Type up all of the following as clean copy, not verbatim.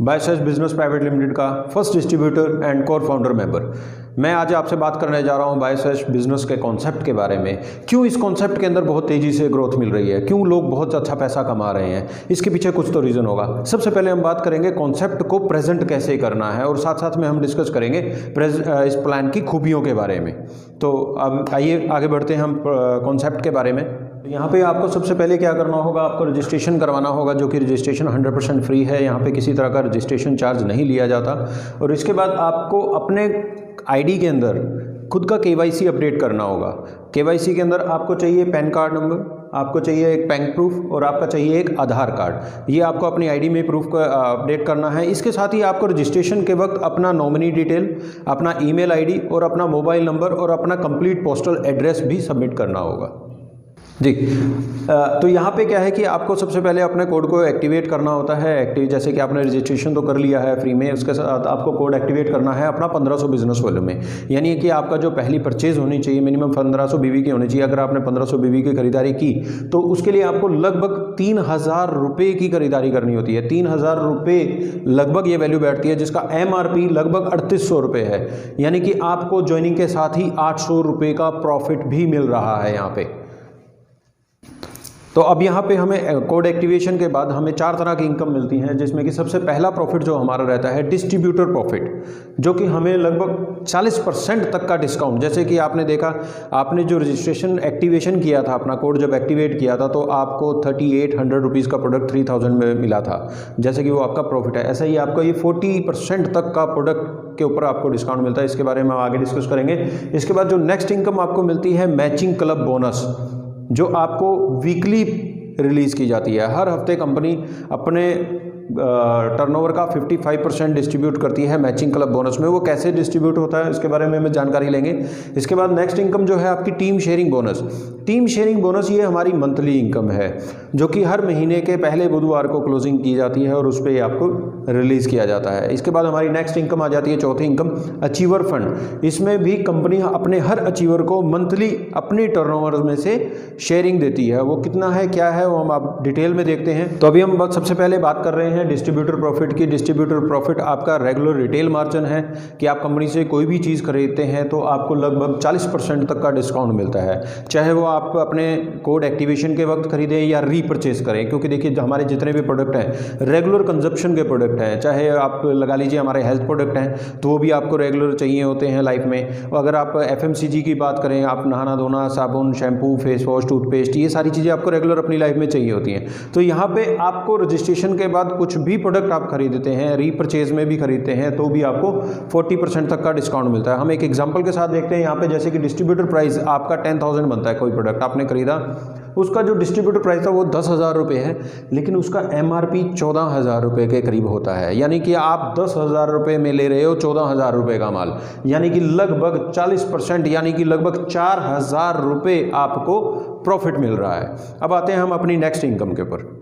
Biases business private limited का first distributor and core founder member. मैं आज आपसे बात करने जा रहा हूं बायसेज बिजनेस के कॉन्सेप्ट के बारे में। क्यों इस कॉन्सेप्ट के अंदर बहुत तेज़ी से ग्रोथ मिल रही है, क्यों लोग बहुत अच्छा पैसा कमा रहे हैं, इसके पीछे कुछ तो रीज़न होगा। सबसे पहले हम बात करेंगे कॉन्सेप्ट को प्रेजेंट कैसे करना है, और साथ साथ में हम डिस्कस करेंगे इस प्लान की खूबियों के बारे में। तो अब आइए आगे बढ़ते हैं हम कॉन्सेप्ट के बारे में। यहाँ पे आपको सबसे पहले क्या करना होगा, आपको रजिस्ट्रेशन करवाना होगा, जो कि रजिस्ट्रेशन 100% फ्री है। यहाँ पे किसी तरह का रजिस्ट्रेशन चार्ज नहीं लिया जाता। और इसके बाद आपको अपने आईडी के अंदर खुद का KYC अपडेट करना होगा। KYC के अंदर आपको चाहिए पैन कार्ड नंबर, आपको चाहिए एक बैंक प्रूफ, और आपका चाहिए एक आधार कार्ड। ये आपको अपनी आईडी में प्रूफ का अपडेट करना है। इसके साथ ही आपको रजिस्ट्रेशन के वक्त अपना नॉमिनी डिटेल, अपना ईमेल आईडी और अपना मोबाइल नंबर और अपना कंप्लीट पोस्टल एड्रेस भी सबमिट करना होगा जी। तो यहाँ पे क्या है कि आपको सबसे पहले अपने कोड को एक्टिवेट करना होता है। जैसे कि आपने रजिस्ट्रेशन तो कर लिया है फ्री में, उसके साथ आपको कोड एक्टिवेट करना है अपना 1500 बिजनेस वॉल्यूम में। यानी कि आपका जो पहली परचेज होनी चाहिए मिनिमम 1500 BV की होनी चाहिए। अगर आपने 1500 BV की खरीदारी की तो उसके लिए आपको लगभग 3000 रुपये की खरीदारी करनी होती है। 3000 रुपये लगभग ये वैल्यू बैठती है, जिसका MRP लगभग 3800 रुपये है। यानी कि आपको ज्वाइनिंग के साथ ही 800 रुपये का प्रॉफिट भी मिल रहा है यहाँ पे। तो अब यहाँ पे हमें कोड एक्टिवेशन के बाद हमें 4 तरह की इनकम मिलती हैं, जिसमें कि सबसे पहला प्रॉफिट जो हमारा रहता है डिस्ट्रीब्यूटर प्रॉफिट, जो कि हमें लगभग 40% तक का डिस्काउंट। जैसे कि आपने देखा, आपने जो रजिस्ट्रेशन एक्टिवेशन किया था, अपना कोड जब एक्टिवेट किया था, तो आपको 3800 रुपीज़ का प्रोडक्ट 3000 में मिला था, जैसे कि वो आपका प्रॉफिट है। ऐसा ही आपका ये 40% तक का प्रोडक्ट के ऊपर आपको डिस्काउंट मिलता है। इसके बारे में हम आगे डिस्कस करेंगे। इसके बाद जो नेक्स्ट इनकम आपको मिलती है मैचिंग क्लब बोनस, जो आपको वीकली रिलीज़ की जाती है। हर हफ्ते कंपनी अपने टर्नओवर का 55% डिस्ट्रीब्यूट करती है मैचिंग क्लब बोनस में। वो कैसे डिस्ट्रीब्यूट होता है इसके बारे में हम जानकारी लेंगे। इसके बाद नेक्स्ट इनकम जो है आपकी team sharing bonus. Team sharing bonus ये हमारी मंथली इनकम है, जो कि हर महीने के पहले बुधवार को क्लोजिंग की जाती है और उस पर आपको रिलीज़ किया जाता है। इसके बाद हमारी नेक्स्ट इनकम आ जाती है, चौथी इनकम अचीवर फंड। इसमें भी कंपनी अपने हर अचीवर को मंथली अपनी टर्नओवर में से शेयरिंग देती है। वो कितना है, क्या है, वो हम आप डिटेल में देखते हैं। तो अभी हम सबसे पहले बात कर रहे हैं डिस्ट्रीब्यूटर प्रॉफिट की। डिस्ट्रीब्यूटर प्रॉफिट आपका रेगुलर रिटेल मार्जिन है कि आप कंपनी से कोई भी चीज़ खरीदते हैं तो आपको लगभग 40% तक का डिस्काउंट मिलता है, चाहे वो आप अपने कोड एक्टिवेशन के वक्त खरीदें या रीपरचेज करें। क्योंकि देखिए हमारे जितने भी प्रोडक्ट हैं रेगुलर कंजप्शन के प्रोडक्ट हैं, चाहे आप लगा लीजिए हमारे हेल्थ प्रोडक्ट हैं तो वो भी आपको रेगुलर चाहिए होते हैं लाइफ में। अगर आप FMCG की बात करें, आप नहाना धोना, साबुन, शैम्पू, फेस वॉश, टूथपेस्ट, ये सारी चीज़ें आपको रेगुलर अपनी लाइफ में चाहिए होती हैं। तो यहाँ पे आपको रजिस्ट्रेशन के बाद कुछ भी प्रोडक्ट आप खरीदते हैं, रीपरचेज में भी खरीदते हैं, तो भी आपको 40% तक का डिस्काउंट मिलता है। हम एक एग्जांपल के साथ देखते हैं यहाँ पे। जैसे कि डिस्ट्रीब्यूटर प्राइस आपका 10,000 बनता है, कोई प्रोडक्ट आपने खरीदा, उसका जो डिस्ट्रीब्यूटर प्राइस था वो 10,000 रुपये है, लेकिन उसका MRP 14,000 रुपये के करीब होता है। यानी कि आप 10,000 रुपये में ले रहे हो 14,000 रुपये का माल, यानी कि लगभग 40%, यानी कि लगभग 4,000 रुपये आपको प्रॉफिट मिल रहा है। अब आते हैं हम अपनी नेक्स्ट इनकम के ऊपर।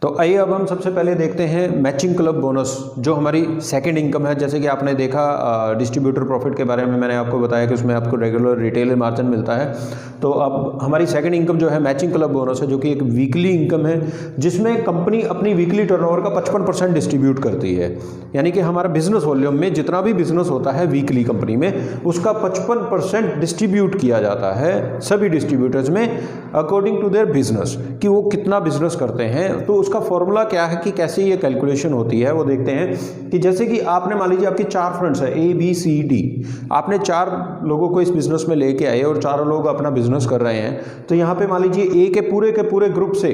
तो आइए अब हम सबसे पहले देखते हैं मैचिंग क्लब बोनस, जो हमारी सेकंड इनकम है। जैसे कि आपने देखा डिस्ट्रीब्यूटर प्रॉफिट के बारे में मैंने आपको बताया कि उसमें आपको रेगुलर रिटेल मार्जिन मिलता है। तो अब हमारी सेकंड इनकम जो है मैचिंग क्लब बोनस है, जो कि एक वीकली इनकम है, जिसमें कंपनी अपनी वीकली टर्नओवर का 55% डिस्ट्रीब्यूट करती है। यानी कि हमारा बिजनेस वॉल्यूम में जितना भी बिजनेस होता है वीकली कंपनी में, उसका 55% डिस्ट्रीब्यूट किया जाता है सभी डिस्ट्रीब्यूटर्स में अकॉर्डिंग टू देयर बिजनेस, कि वो कितना बिजनेस करते हैं। तो उसका फॉर्मूला क्या है कि कैसे ये कैलकुलेशन होती है वो देखते हैं। कि जैसे कि आपने मान लीजिए आपकी 4 फ्रेंड्स है ABCD, आपने 4 लोगों को इस बिजनेस में लेके आए और 4 लोग अपना बिजनेस कर रहे हैं। तो यहाँ पे मान लीजिए A के पूरे ग्रुप से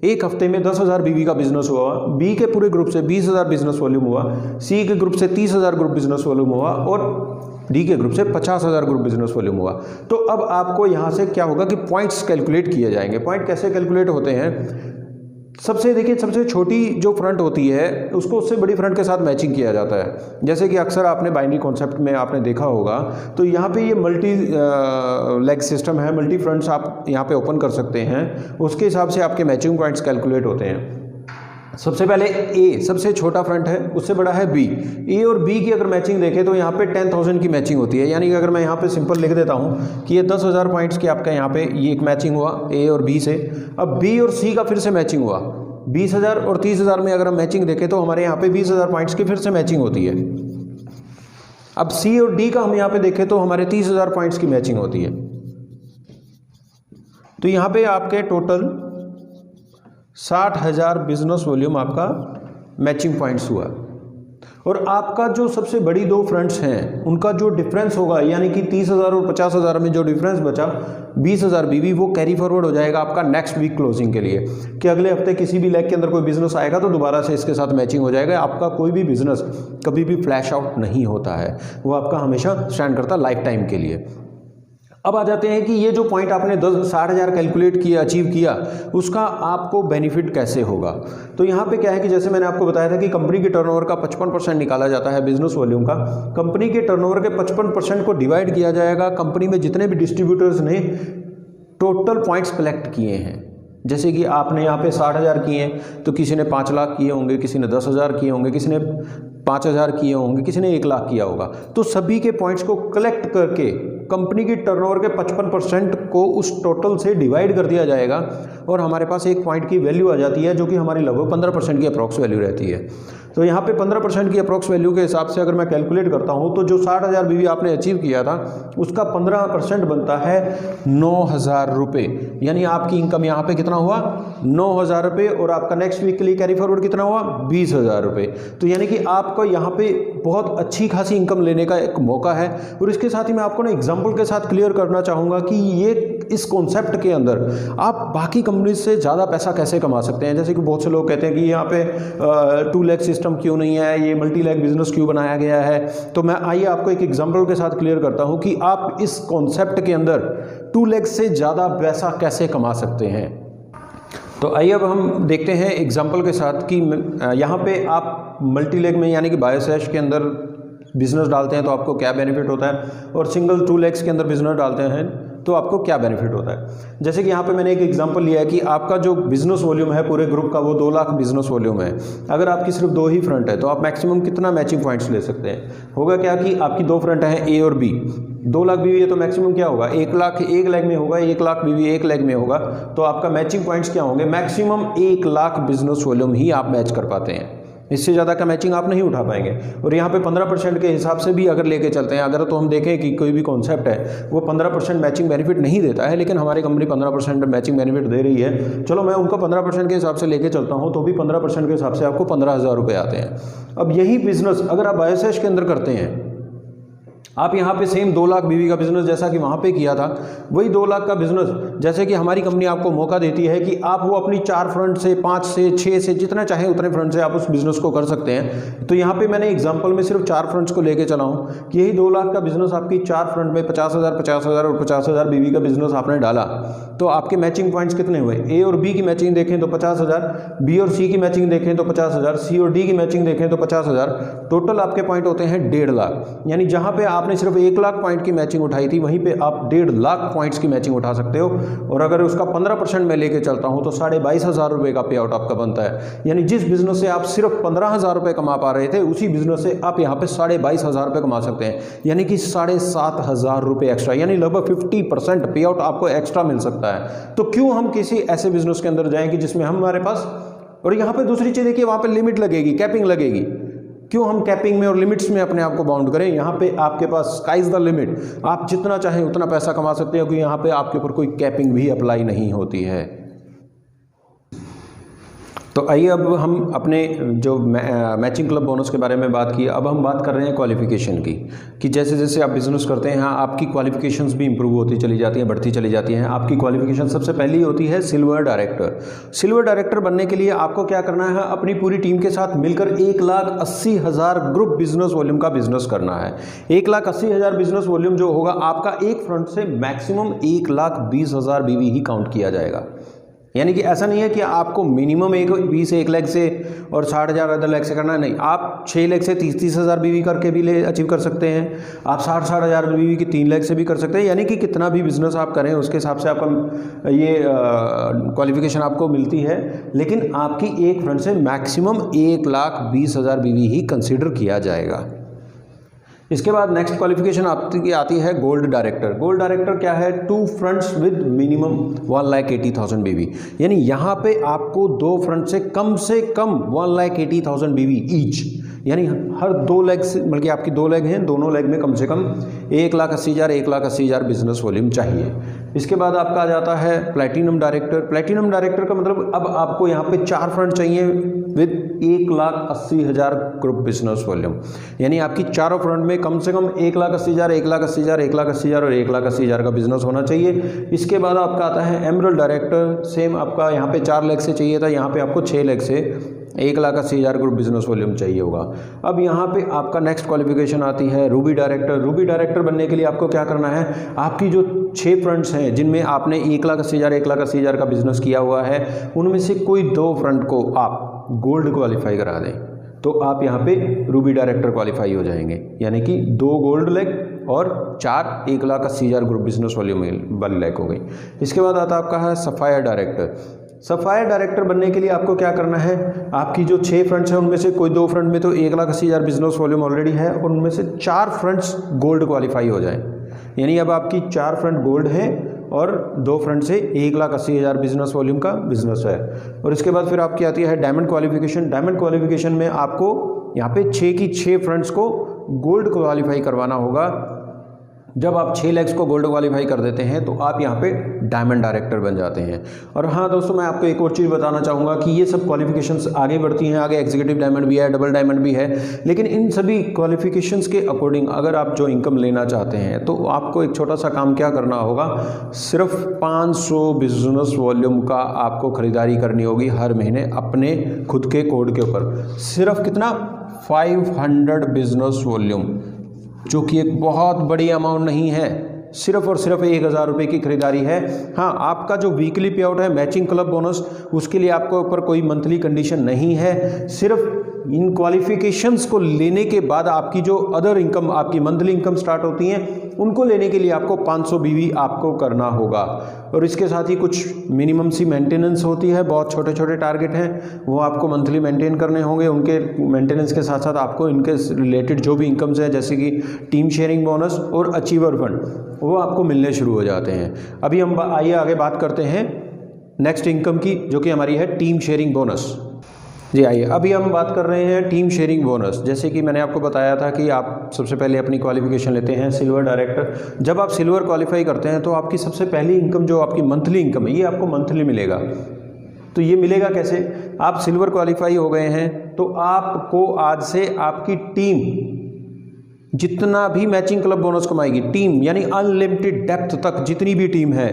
एक हफ्ते में 10,000 BV का बिजनेस हुआ, B के पूरे ग्रुप से 20,000 बिजनेस वॉल्यूम हुआ, C के ग्रुप से 30,000 ग्रुप बिजनेस वॉल्यूम हुआ, और D के ग्रुप से 50,000 ग्रुप बिजनेस वॉल्यूम हुआ। तो अब आपको यहाँ से क्या होगा कि पॉइंट्स कैलकुलेट किए जाएंगे। पॉइंट कैसे कैलकुलेट होते हैं? सबसे देखिए, सबसे छोटी जो फ्रंट होती है उसको उससे बड़ी फ्रंट के साथ मैचिंग किया जाता है। जैसे कि अक्सर आपने बाइनरी कॉन्सेप्ट में आपने देखा होगा, तो यहाँ पे ये मल्टी लेग सिस्टम है, मल्टी फ्रंट्स आप यहाँ पे ओपन कर सकते हैं, उसके हिसाब से आपके मैचिंग पॉइंट्स कैलकुलेट होते हैं। सबसे पहले A सबसे छोटा फ्रंट है, उससे बड़ा है B। A और B की अगर मैचिंग देखें तो यहाँ पे 10,000 की मैचिंग होती है। यानी कि अगर मैं यहाँ पे सिंपल लिख देता हूँ कि ये 10,000 पॉइंट्स की आपका यहाँ पे ये एक मैचिंग हुआ A और B से। अब B और C का फिर से मैचिंग हुआ, 20,000 और 30,000 में अगर हम मैचिंग देखें तो हमारे यहाँ पे 20,000 पॉइंट्स की फिर से मैचिंग होती है। अब सी और डी का हम यहाँ पे देखें तो हमारे 30,000 पॉइंट्स की मैचिंग होती है। तो यहाँ पे आपके टोटल 60,000 बिजनेस वॉल्यूम आपका मैचिंग पॉइंट्स हुआ। और आपका जो सबसे बड़ी दो फ्रंट्स हैं उनका जो डिफरेंस होगा, यानी कि 30,000 और 50,000 में जो डिफरेंस बचा 20,000 बीवी, वो कैरी फॉरवर्ड हो जाएगा आपका नेक्स्ट वीक क्लोजिंग के लिए, कि अगले हफ्ते किसी भी लेग के अंदर कोई बिजनेस आएगा तो दोबारा से इसके साथ मैचिंग हो जाएगा। आपका कोई भी बिजनेस कभी भी फ्लैश आउट नहीं होता है, वो आपका हमेशा स्टैंड करता लाइफ टाइम के लिए। अब आ जाते हैं कि ये जो पॉइंट आपने 60,000 कैलकुलेट किया, अचीव किया, उसका आपको बेनिफिट कैसे होगा। तो यहाँ पे क्या है कि जैसे मैंने आपको बताया था कि कंपनी के टर्नओवर का 55% निकाला जाता है बिजनेस वॉल्यूम का। कंपनी के टर्नओवर के 55% को डिवाइड किया जाएगा कंपनी में जितने भी डिस्ट्रीब्यूटर्स ने टोटल पॉइंट्स कलेक्ट किए हैं। जैसे कि आपने यहाँ पे 60,000 किए हैं तो किसी ने 5 लाख किए होंगे, किसी ने 10,000 किए होंगे, किसी ने 5,000 किए होंगे, किसी ने 1 लाख किया होगा। तो सभी के पॉइंट्स को कलेक्ट करके कंपनी की टर्नओवर के 55% को उस टोटल से डिवाइड कर दिया जाएगा और हमारे पास एक पॉइंट की वैल्यू आ जाती है जो कि हमारी लगभग 15% की अप्रॉक्स वैल्यू रहती है। तो यहाँ पे 15% की अप्रॉक्स वैल्यू के हिसाब से अगर मैं कैलकुलेट करता हूँ तो जो 60,000 बीवी आपने अचीव किया था उसका 15% बनता है 9,000 रुपये। यानी आपकी इनकम यहाँ पे कितना हुआ 9,000 रुपये, और आपका नेक्स्ट वीक के लिए कैरी फॉरवर्ड कितना हुआ 20,000 रुपये। तो यानी कि आपको यहाँ पे बहुत अच्छी खासी इनकम लेने का एक मौका है। और इसके साथ ही मैं आपको ना एग्जाम्पल के साथ क्लियर करना चाहूँगा कि ये इस कॉन्सेप्ट के अंदर आप बाकी कंपनी से ज़्यादा पैसा कैसे कमा सकते हैं। जैसे कि बहुत से लोग कहते हैं कि यहाँ पे 2 लेग सिस्टम क्यों नहीं है, ये मल्टी लेग बिजनेस क्यों बनाया गया है। तो मैं आइए आपको एक एग्जाम्पल के साथ क्लियर करता हूँ कि आप इस कॉन्सेप्ट के अंदर 2 लेग से ज़्यादा पैसा कैसे कमा सकते हैं। तो आइए अब हम देखते हैं एग्जाम्पल के साथ कि यहाँ पे आप मल्टी लेग में यानी कि बायोसैश के अंदर बिजनेस डालते हैं तो आपको क्या बेनिफिट होता है, और सिंगल 2 लेग्स के अंदर बिजनेस डालते हैं तो आपको क्या बेनिफिट होता है। जैसे कि यहाँ पे मैंने एक एग्जांपल लिया है कि आपका जो बिजनेस वॉल्यूम है पूरे ग्रुप का वो 2 लाख बिजनेस वॉल्यूम है। अगर आपकी सिर्फ 2 ही फ्रंट है तो आप मैक्सिमम कितना मैचिंग पॉइंट्स ले सकते हैं। होगा क्या कि आपकी 2 फ्रंट हैं ए और बी, 2 लाख बीवी है तो मैक्सिमम क्या होगा 1 लाख एक लेग में होगा, 1 लाख बीवी एक लेग में होगा। तो आपका मैचिंग पॉइंट्स क्या होंगे, मैक्सिमम 1 लाख बिजनेस वॉल्यूम ही आप मैच कर पाते हैं, इससे ज़्यादा का मैचिंग आप नहीं उठा पाएंगे। और यहाँ पे 15% के हिसाब से भी अगर लेके चलते हैं, अगर तो हम देखें कि कोई भी कॉन्सेप्ट है वो 15% मैचिंग बेनिफिट नहीं देता है, लेकिन हमारी कंपनी 15% मैचिंग बेनिफिट दे रही है, चलो मैं उनको 15% के हिसाब से लेके चलता हूँ तो भी 15% के हिसाब से आपको 15,000 रुपये आते हैं। अब यही बिजनेस अगर आप बायोसैश के अंदर करते हैं, आप यहाँ पे सेम 2 लाख बीवी का बिजनेस जैसा कि वहाँ पे किया था, वही 2 लाख का बिजनेस जैसे कि हमारी कंपनी आपको मौका देती है कि आप वो अपनी 4 फ्रंट से 5 से 6 से जितना चाहे उतने फ्रंट से आप उस बिजनेस को कर सकते हैं। तो यहाँ पे मैंने एग्जांपल में सिर्फ 4 फ्रंट्स को लेके चला हूँ कि यही 2 लाख का बिजनेस आपकी 4 फ्रंट में 50,000 50,000 और 50,000 बीवी का बिजनेस आपने डाला तो आपके मैचिंग पॉइंट्स कितने हुए। ए और बी की मैचिंग देखें तो 50,000, बी और सी की मैचिंग देखें तो 50,000, सी और डी की मैचिंग देखें तो 50,000, टोटल आपके पॉइंट होते हैं 1.5 लाख। यानी जहाँ पे आपने सिर्फ 1 लाख पॉइंट की मैचिंग उठाई थी वहीं पे आप 1.5 लाख पॉइंट्स की मैचिंग उठा सकते हो। और अगर उसका 15% मैं लेके चलता हूं तो 22,500 रुपये का पे आउट आपका बनता है। यानी जिस बिजनेस से आप सिर्फ 15,000 रुपये कमा पा रहे थे उसी बिजनेस से आप यहाँ पे 22,500 रुपये कमा सकते हैं, यानी कि 7,500 रुपये एक्स्ट्रा, यानी लगभग 50% पे आउट आपको एक्स्ट्रा मिल सकता है। तो क्यों हम किसी ऐसे बिजनेस के अंदर जाएं कि जिसमें हमारे पास, और यहाँ पे दूसरी चीज़ देखिए वहाँ पे लिमिट लगेगी, कैपिंग लगेगी। क्यों हम कैपिंग में और लिमिट्स में अपने आप को बाउंड करें। यहाँ पे आपके पास स्काई इज द लिमिट, आप जितना चाहें उतना पैसा कमा सकते हो क्योंकि यहाँ पे आपके ऊपर कोई कैपिंग भी अप्लाई नहीं होती है। तो आइए अब हम अपने जो मैचिंग क्लब बोनस के बारे में बात की, अब हम बात कर रहे हैं क्वालिफिकेशन की, कि जैसे जैसे आप बिजनेस करते हैं आपकी क्वालिफिकेशंस भी इंप्रूव होती चली जाती हैं, बढ़ती चली जाती हैं। आपकी क्वालिफिकेशन सबसे पहली होती है सिल्वर डायरेक्टर। सिल्वर डायरेक्टर बनने के लिए आपको क्या करना है, अपनी पूरी टीम के साथ मिलकर 1,80,000 ग्रुप बिजनेस वॉल्यूम का बिजनेस करना है। 1,80,000 बिजनेस वॉल्यूम जो होगा आपका एक फ्रंट से मैक्सिमम 1,20,000 बीवी ही काउंट किया जाएगा। यानी कि ऐसा नहीं है कि आपको मिनिमम 1 लाख से और 60,000 अदर लाख से करना है, नहीं, आप 6 लाख से 30,000 बीवी करके भी अचीव कर सकते हैं। आप 60,000 बीवी की 3 लाख से भी कर सकते हैं। यानी कि कितना भी बिजनेस आप करें उसके हिसाब से आपका ये क्वालिफिकेशन आपको मिलती है, लेकिन आपकी एक फ्रंट से मैक्सिमम 1,20,000 बीवी ही कंसिडर किया जाएगा। इसके बाद नेक्स्ट क्वालिफिकेशन आपकी आती है गोल्ड डायरेक्टर। गोल्ड डायरेक्टर क्या है? 2 फ्रंट्स विद मिनिमम 1,80,000 बीवी, यानी यहाँ पे आपको 2 फ्रंट से कम 1,80,000 बीवी ईच, यानी हर 2 लेग से, बल्कि आपकी 2 लेग हैं, दोनों लेग में कम से कम 1,80,000 बिजनेस वॉल्यूम चाहिए। इसके बाद आपका आ जाता है प्लैटिनम डायरेक्टर। प्लैटिनम डायरेक्टर का मतलब अब आपको यहाँ पे 4 फ्रंट चाहिए विद 1,80,000 ग्रुप बिजनेस वॉल्यूम, यानी आपकी चारों फ्रंट में कम से कम 1,80,000, 1,80,000, 1,80,000 और 1,80,000 का बिजनेस होना चाहिए। इसके बाद आपका आता है एमरल्ड डायरेक्टर। सेम आपका यहाँ पे 4 लेग से चाहिए था, यहाँ पे आपको 6 लेग से 1,80,000 ग्रुप बिजनेस वॉल्यूम चाहिए होगा। अब यहाँ पे आपका नेक्स्ट क्वालिफिकेशन आती है रूबी डायरेक्टर। रूबी डायरेक्टर बनने के लिए आपको क्या करना है? आपकी जो 6 फ्रंट्स हैं जिनमें आपने 1,80,000 का बिजनेस किया हुआ है, उनमें से कोई 2 फ्रंट को आप गोल्ड क्वालिफाई करा दें, तो आप यहाँ पे रूबी डायरेक्टर क्वालिफाई हो जाएंगे, यानी कि 2 गोल्ड लेग और 4 1,80,000 ग्रुप बिजनेस वॉल्यूम वाली लेग हो गई। इसके बाद आता आपका है सफायर डायरेक्टर। सफायर डायरेक्टर बनने के लिए आपको क्या करना है? आपकी जो 6 फ्रंट्स हैं उनमें से कोई 2 फ्रंट में तो 1,80,000 बिजनेस वॉल्यूम ऑलरेडी है और उनमें से 4 फ्रंट्स गोल्ड क्वालिफाई हो जाए, यानी अब आपकी 4 फ्रंट गोल्ड हैं और 2 फ्रंट से 1,80,000 बिजनेस वॉल्यूम का बिजनेस है। और इसके बाद फिर आपकी आती है डायमंड क्वालिफिकेशन। डायमंड क्वालिफिकेशन में आपको यहाँ पे 6 की 6 फ्रंट्स को गोल्ड क्वालिफाई करवाना होगा। जब आप 6 लेग्स को गोल्ड क्वालिफाई कर देते हैं तो आप यहाँ पे डायमंड डायरेक्टर बन जाते हैं। और हाँ दोस्तों, मैं आपको एक और चीज़ बताना चाहूँगा कि ये सब क्वालिफिकेशंस आगे बढ़ती हैं, आगे एग्जीक्यूटिव डायमंड भी है, डबल डायमंड भी है, लेकिन इन सभी क्वालिफिकेशंस के अकॉर्डिंग अगर आप जो इनकम लेना चाहते हैं तो आपको एक छोटा सा काम क्या करना होगा? सिर्फ 500 बिजनेस वॉल्यूम का आपको खरीदारी करनी होगी हर महीने अपने खुद के कोड के ऊपर। सिर्फ कितना? 500 बिजनेस वॉल्यूम, जो कि एक बहुत बड़ी अमाउंट नहीं है, सिर्फ और सिर्फ 1,000 रुपये की खरीदारी है। हाँ, आपका जो वीकली पे आउट है मैचिंग क्लब बोनस, उसके लिए आपको ऊपर कोई मंथली कंडीशन नहीं है। सिर्फ इन क्वालिफिकेशंस को लेने के बाद आपकी जो अदर इनकम, आपकी मंथली इनकम स्टार्ट होती हैं, उनको लेने के लिए आपको 500 बीवी आपको करना होगा। और इसके साथ ही कुछ मिनिमम सी मेंटेनेंस होती है, बहुत छोटे छोटे टारगेट हैं, वो आपको मंथली मेंटेन करने होंगे। उनके मेंटेनेंस के साथ साथ आपको इनके रिलेटेड जो भी इनकम्स हैं, जैसे कि टीम शेयरिंग बोनस और अचीवर फंड, वो आपको मिलने शुरू हो जाते हैं। अभी हम आइए आगे बात करते हैं नेक्स्ट इनकम की, जो कि हमारी है टीम शेयरिंग बोनस। जी आइए, अभी हम बात कर रहे हैं टीम शेयरिंग बोनस। जैसे कि मैंने आपको बताया था कि आप सबसे पहले अपनी क्वालिफिकेशन लेते हैं सिल्वर डायरेक्टर। जब आप सिल्वर क्वालिफाई करते हैं तो आपकी सबसे पहली इनकम, जो आपकी मंथली इनकम है, ये आपको मंथली मिलेगा। तो ये मिलेगा कैसे? आप सिल्वर क्वालिफाई हो गए हैं तो आपको आज से आपकी टीम जितना भी मैचिंग क्लब बोनस कमाएगी, टीम यानी अनलिमिटेड डेप्थ तक जितनी भी टीम है,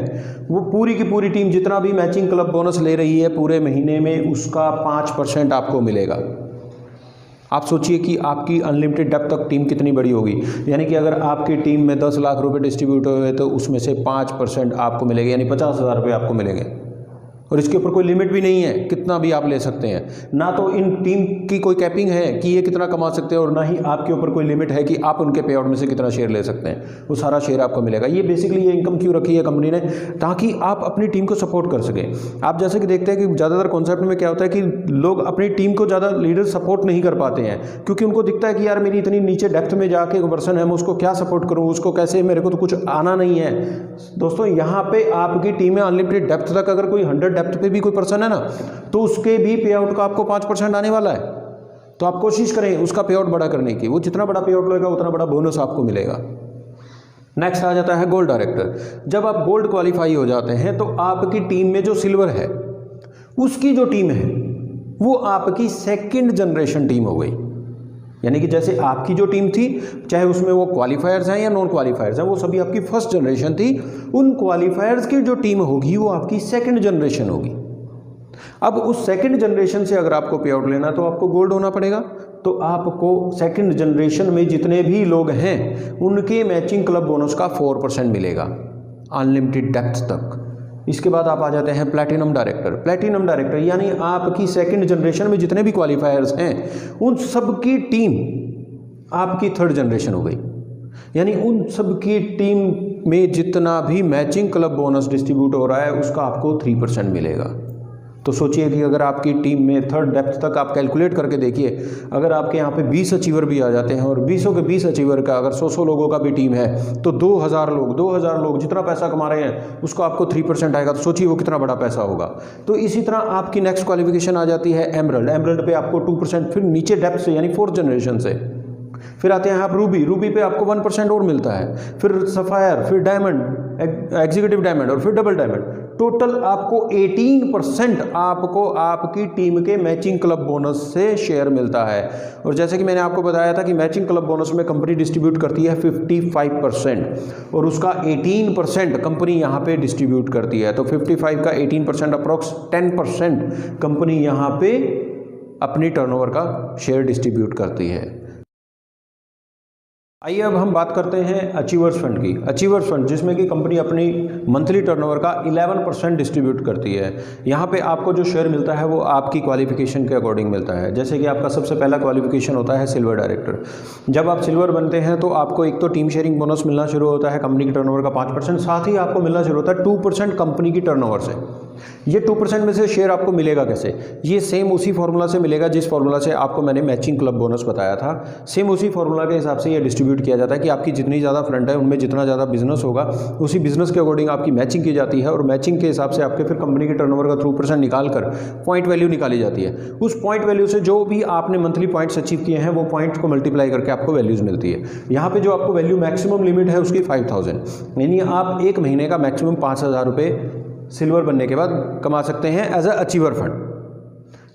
वो पूरी की पूरी टीम जितना भी मैचिंग क्लब बोनस ले रही है पूरे महीने में, उसका 5% आपको मिलेगा। आप सोचिए कि आपकी अनलिमिटेड डेप्थ तक टीम कितनी बड़ी होगी, यानी कि अगर आपकी टीम में 10 लाख रुपए डिस्ट्रीब्यूट हुए तो उसमें से 5% आपको मिलेंगे, यानी 50,000 रुपये आपको मिलेंगे। और इसके ऊपर कोई लिमिट भी नहीं है, कितना भी आप ले सकते हैं। ना तो इन टीम की कोई कैपिंग है कि ये कितना कमा सकते हैं, और ना ही आपके ऊपर कोई लिमिट है कि आप उनके पे आउट में से कितना शेयर ले सकते हैं। वो सारा शेयर आपको मिलेगा। ये बेसिकली ये इनकम क्यों रखी है कंपनी ने? ताकि आप अपनी टीम को सपोर्ट कर सकें। आप जैसे कि देखते हैं कि ज़्यादातर कॉन्सेप्ट में क्या होता है कि लोग अपनी टीम को ज़्यादा लीडर सपोर्ट नहीं कर पाते हैं, क्योंकि उनको दिखता है कि यार मेरी इतनी नीचे डेप्थ में जाके एक पर्सन है, मैं उसको क्या सपोर्ट करूँ, उसको कैसे, मेरे को तो कुछ आना नहीं है। दोस्तों, यहाँ पे आपकी टीम में अनलिमिटेड डेप्थ तक अगर कोई 100 डेप्थ पे भी कोई पर्सन है ना, तो उसके भी पे आउट का आपको 5% आने वाला है। तो आप कोशिश करें उसका पे आउट बड़ा करने की। वो जितना बड़ा पे आउट लेगा उतना बड़ा बोनस आपको मिलेगा। नेक्स्ट आ जाता है गोल्ड डायरेक्टर। जब आप गोल्ड क्वालिफाई हो जाते हैं तो आपकी टीम में जो सिल्वर है, उसकी जो टीम है वो आपकी सेकंड जनरेशन टीम हो गई। यानी कि जैसे आपकी जो टीम थी, चाहे उसमें वो क्वालिफायर्स हैं या नॉन क्वालिफायर्स हैं, वो सभी आपकी फर्स्ट जनरेशन थी। उन क्वालिफायर्स की जो टीम होगी वो आपकी सेकंड जनरेशन होगी। अब उस सेकंड जनरेशन से अगर आपको पे आउट लेना तो आपको गोल्ड होना पड़ेगा। तो आपको सेकंड जनरेशन में जितने भी लोग हैं उनके मैचिंग क्लब बोनस का 4% मिलेगा, अनलिमिटेड डेप्थ तक। इसके बाद आप आ जाते हैं प्लैटिनम डायरेक्टर। प्लैटिनम डायरेक्टर यानी आपकी सेकंड जनरेशन में जितने भी क्वालिफायर्स हैं उन सब की टीम आपकी थर्ड जनरेशन हो गई। यानी उन सब की टीम में जितना भी मैचिंग क्लब बोनस डिस्ट्रीब्यूट हो रहा है उसका आपको 3% मिलेगा। तो सोचिए कि अगर आपकी टीम में थर्ड डेप्थ तक आप कैलकुलेट करके देखिए, अगर आपके यहाँ पे 20 अचीवर भी आ जाते हैं और 20 के 20 अचीवर का अगर 100 लोगों का भी टीम है तो 2000 लोग जितना पैसा कमा रहे हैं उसको आपको 3% आएगा। तो सोचिए वो कितना बड़ा पैसा होगा। तो इसी तरह आपकी नेक्स्ट क्वालिफिकेशन आ जाती है एमरल्ड। एमरल्ड पे आपको 2%, फिर नीचे डेप्थ से यानी 4th जनरेशन से फिर आते हैं आप रूबी पे आपको 1% और मिलता है, फिर सफायर, फिर डायमंड, एग्जीक्यूटिव डायमंड और फिर डबल डायमंड। टोटल आपको 18% आपको आपकी टीम के मैचिंग क्लब बोनस से शेयर मिलता है। और जैसे कि मैंने आपको बताया था कि मैचिंग क्लब बोनस में कंपनी डिस्ट्रीब्यूट करती है 55% और उसका 18% कंपनी यहाँ पे डिस्ट्रीब्यूट करती है। तो 55 का 18% अप्रोक्स 10% कंपनी यहाँ पे अपनी टर्नओवर का शेयर डिस्ट्रीब्यूट करती है। आइए अब हम बात करते हैं अचीवर्स फंड की। अचीवर्स फंड जिसमें कि कंपनी अपनी मंथली टर्नओवर का 11% डिस्ट्रीब्यूट करती है। यहाँ पे आपको जो शेयर मिलता है वो आपकी क्वालिफिकेशन के अकॉर्डिंग मिलता है। जैसे कि आपका सबसे पहला क्वालिफिकेशन होता है सिल्वर डायरेक्टर। जब आप सिल्वर बनते हैं तो आपको एक तो टीम शेयरिंग बोनस मिलना शुरू होता है कंपनी की टर्नओवर का 5%, साथ ही आपको मिलना शुरू होता है 2% कंपनी की टर्नओवर से। ये 2% में से शेयर आपको मिलेगा कैसे? ये सेम उसी फॉर्मूला से मिलेगा जिस फॉर्मूला से आपको मैंने मैचिंग क्लब बोनस बताया था। सेम उसी फॉर्मूला के हिसाब से ये डिस्ट्रीब्यूट किया जाता है कि आपकी जितनी ज़्यादा फ्रंट है उनमें जितना ज़्यादा बिजनेस होगा उसी बिजनेस के अकॉर्डिंग आपकी मैचिंग की जाती है और मैचिंग के हिसाब से आपके फिर कंपनी के टर्नओवर का 2% निकाल कर पॉइंट वैल्यू निकाली जाती है। उस पॉइंट वैल्यू से जो भी आपने मंथली पॉइंट्स अचीव किए हैं वो पॉइंट्स को मल्टीप्लाई करके आपको वैल्यूज़ मिलती है। यहाँ पे जो आपको वैल्यू मैक्सिमम लिमिट है उसकी 5000, यानी आप एक महीने का मैक्सिमम 5000 रुपये सिल्वर बनने के बाद कमा सकते हैं एज अ अचीवर फंड।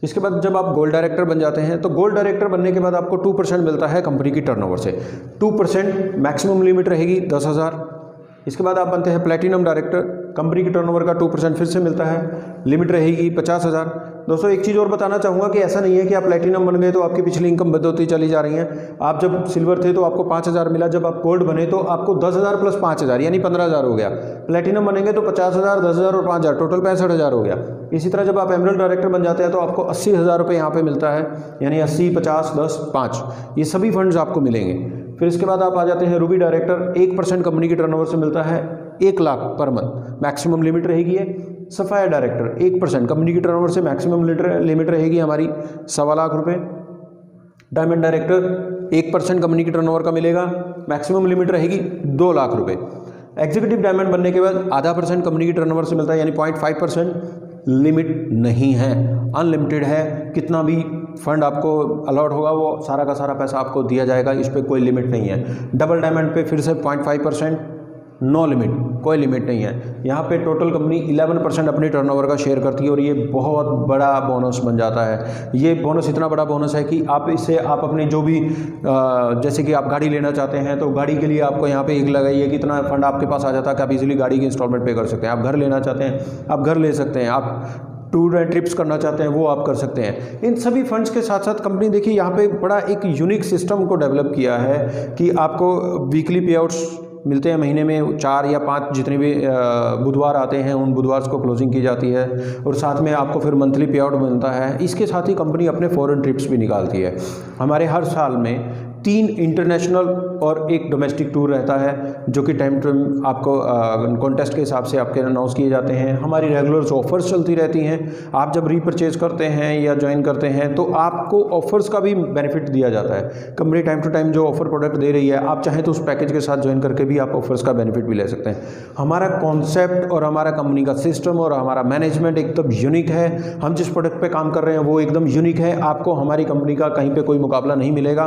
इसके बाद जब आप गोल्ड डायरेक्टर बन जाते हैं तो गोल्ड डायरेक्टर बनने के बाद आपको 2% मिलता है कंपनी की टर्नओवर से। 2% मैक्सिमम लिमिट रहेगी 10,000। इसके बाद आप बनते हैं प्लेटिनम डायरेक्टर, कंपनी की टर्नओवर का 2% फिर से मिलता है, लिमिट रहेगी 50,000। दोस्तों एक चीज़ और बताना चाहूँगा कि ऐसा नहीं है कि आप प्लेटिनम बन गए तो आपकी पिछली इनकम बंद होती चली जा रही है। आप जब सिल्वर थे तो आपको 5,000 मिला, जब आप गोल्ड बने तो आपको 10,000 प्लस 5,000 यानी 15,000 हो गया। प्लेटिनम बनेंगे तो 50,000, 10,000 और 5,000 टोटल 65,000 हो गया। इसी तरह जब आप एमरल्ड डायरेक्टर बन जाते हैं तो आपको 80,000 रुपये यहाँ पे मिलता है, यानी 80, 50, 10, 5 ये सभी फंड्स आपको मिलेंगे। फिर इसके बाद आप आ जाते हैं रूबी डायरेक्टर। 1% कंपनी की टर्नओवर से मिलता है, 1 lakh per month maximum limit रहेगी है। सफायर डायरेक्टर 1% कंपनी की टर्नओवर से मैक्सिमम लिमिट रहेगी हमारी 1.25 लाख रुपये। डायमंड डायरेक्टर 1% कंपनी की टर्नओवर का मिलेगा, मैक्सिमम लिमिट रहेगी 2 लाख रुपये। एग्जीक्यूटिव डायमंड बनने के बाद आधा % कंपनी की टर्नओवर से मिलता है, यानी 0.5%। लिमिट नहीं है, अनलिमिटेड है। कितना भी फंड आपको अलॉट होगा वो सारा का सारा पैसा आपको दिया जाएगा, इस पर कोई लिमिट नहीं है। डबल डायमंड पे फिर से 0.5%, नो लिमिट, कोई लिमिट नहीं है। यहाँ पे टोटल कंपनी 11% अपनी टर्नओवर का शेयर करती है और ये बहुत बड़ा बोनस बन जाता है। ये बोनस इतना बड़ा बोनस है कि आप इससे आप अपने जो भी जैसे कि आप गाड़ी लेना चाहते हैं तो गाड़ी के लिए आपको यहाँ पे एक लगाइए कि इतना फंड आपके पास आ जाता है कि आप इजीली गाड़ी की इंस्टॉलमेंट पे कर सकते हैं। आप घर लेना चाहते हैं आप घर ले सकते हैं, आप टूर एंड ट्रिप्स करना चाहते हैं वो आप कर सकते हैं। इन सभी फंड्स के साथ साथ कंपनी देखिए यहाँ पे बड़ा एक यूनिक सिस्टम को डेवलप किया है कि आपको वीकली पे आउट्स मिलते हैं। महीने में 4 या 5 जितने भी बुधवार आते हैं उन बुधवार को क्लोजिंग की जाती है और साथ में आपको फिर मंथली पे आउट मिलता है। इसके साथ ही कंपनी अपने फॉरेन ट्रिप्स भी निकालती है। हमारे हर साल में 3 इंटरनेशनल और 1 डोमेस्टिक टूर रहता है जो कि टाइम टू टाइम आपको कॉन्टेस्ट के हिसाब से आपके अनाउंस किए जाते हैं। हमारी रेगुलर ऑफर्स चलती रहती हैं। आप जब रीपरचेज करते हैं या ज्वाइन करते हैं तो आपको ऑफर्स का भी बेनिफिट दिया जाता है। कंपनी टाइम टू टाइम जो ऑफर प्रोडक्ट दे रही है आप चाहें तो उस पैकेज के साथ ज्वाइन करके भी आप ऑफर्स का बेनिफिट भी ले सकते हैं। हमारा कॉन्सेप्ट और हमारा कंपनी का सिस्टम और हमारा मैनेजमेंट एकदम यूनिक है। हम जिस प्रोडक्ट पे काम कर रहे हैं वो एकदम यूनिक है। आपको हमारी कंपनी का कहीं पे कोई मुकाबला नहीं मिलेगा।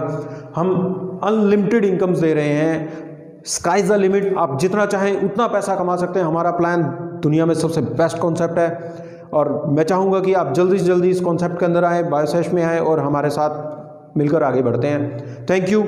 हम अनलिमिटेड इनकम्स दे रहे हैं, स्काई इज द लिमिट। आप जितना चाहें उतना पैसा कमा सकते हैं। हमारा प्लान दुनिया में सबसे बेस्ट कॉन्सेप्ट है और मैं चाहूँगा कि आप जल्दी से जल्दी इस कॉन्सेप्ट के अंदर आए, बायोसेश में आए और हमारे साथ मिलकर आगे बढ़ते हैं। Thank you.